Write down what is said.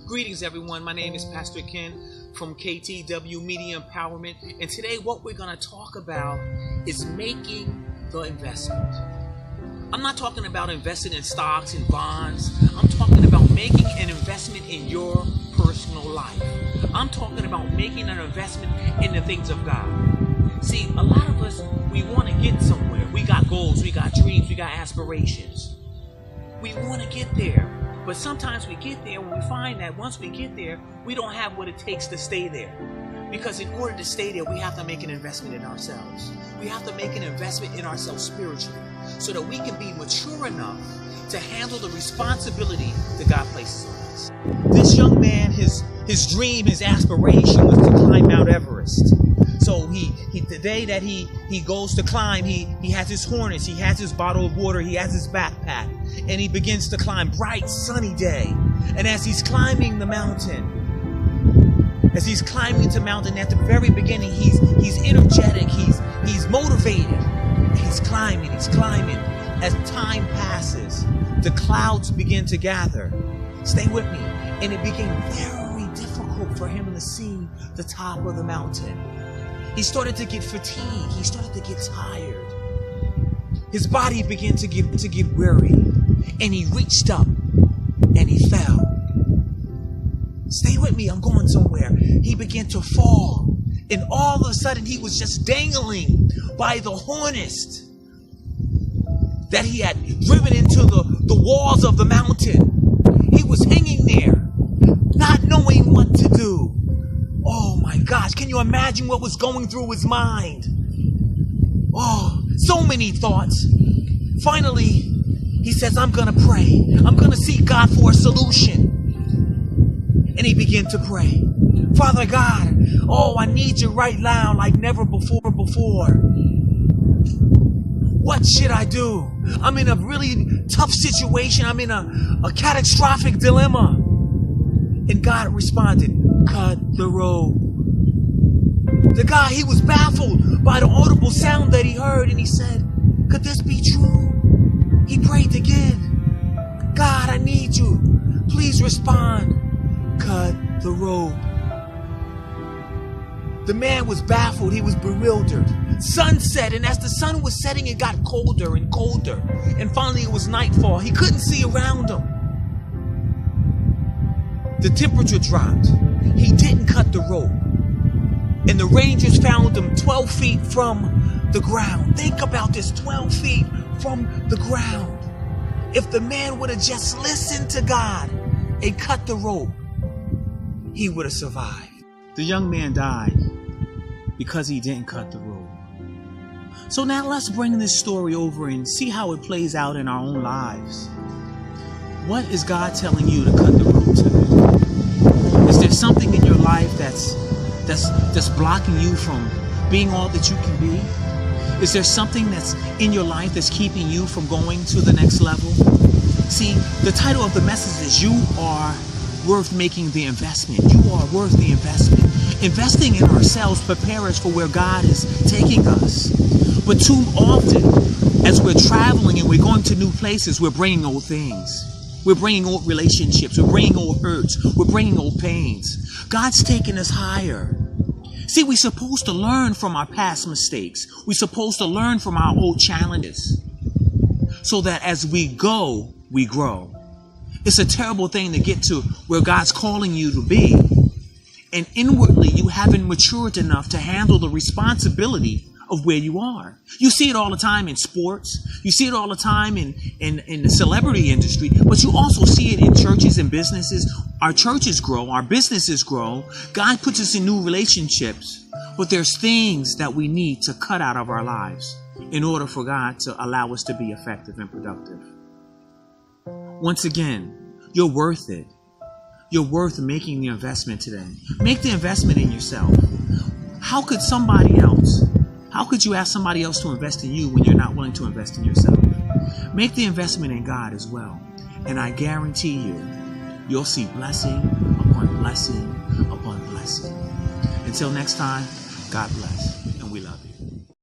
Greetings everyone, my name is Pastor Ken from KTW Media Empowerment, and today what we're going to talk about is making the investment. I'm not talking about investing in stocks and bonds. I'm talking about making an investment in your personal life. I'm talking about making an investment in the things of God. See, a lot of us, we want to get somewhere. We got goals, we got dreams, we got aspirations. We want to get there. But sometimes we get there and we find that once we get there, we don't have what it takes to stay there. Because in order to stay there, we have to make an investment in ourselves. We have to make an investment in ourselves spiritually so that we can be mature enough to handle the responsibility that God places on us. This young man, his dream, his aspiration was to climb Mount Everest. So the day that he goes to climb, he has his harness, he has his bottle of water, he has his backpack, and he begins to climb. Bright sunny day. And as he's climbing the mountain, at the very beginning, he's energetic, he's motivated. He's climbing. As time passes, the clouds begin to gather. Stay with me. And it became very difficult for him to see the top of the mountain. He started to get fatigued. He started to get tired. His body began to get weary. And he reached up and he fell. Stay with me, I'm going somewhere. He began to fall. And all of a sudden he was just dangling by the harness that he had driven into the walls of the mountain. He was hanging there, not knowing what to do. Oh my gosh, can you imagine what was going through his mind? Oh, so many thoughts. Finally, he says, I'm going to pray. I'm going to seek God for a solution. And he began to pray. Father God, I need you right now like never before. What should I do? I'm in a really tough situation. I'm in a catastrophic dilemma. And God responded, cut the rope. The guy, he was baffled by the audible sound that he heard, and he said, could this be true? He prayed again. God, I need you. Please respond. Cut the rope. The man was baffled. He was bewildered. Sun set, and as the sun was setting, it got colder and colder. And finally, it was nightfall. He couldn't see around him. The temperature dropped. He didn't cut the rope. And the Rangers found him 12 feet from the ground. Think about this, 12 feet from the ground. If the man would have just listened to God and cut the rope, he would have survived. The young man died because he didn't cut the rope. So now let's bring this story over and see how it plays out in our own lives. What is God telling you to cut the rope today? Is there something in your life that's blocking you from being all that you can be? Is there something that's in your life that's keeping you from going to the next level? See, the title of the message is You Are Worth Making the Investment. You are worth the investment. Investing in ourselves prepare us for where God is taking us. But too often, as we're traveling and we're going to new places, we're bringing old things. We're bringing old relationships. We're bringing old hurts. We're bringing old pains. God's taking us higher. See, we're supposed to learn from our past mistakes. We're supposed to learn from our old challenges so that as we go, we grow. It's a terrible thing to get to where God's calling you to be, and inwardly you haven't matured enough to handle the responsibility of where you are. You see it all the time in sports. You see it all the time in the celebrity industry, but you also see it in churches and businesses. Our churches grow, our businesses grow. God puts us in new relationships, but there's things that we need to cut out of our lives in order for God to allow us to be effective and productive. Once again, you're worth it. You're worth making the investment today. Make the investment in yourself. How could you ask somebody else to invest in you when you're not willing to invest in yourself? Make the investment in God as well. And I guarantee you'll see blessing upon blessing upon blessing. Until next time, God bless, and we love you.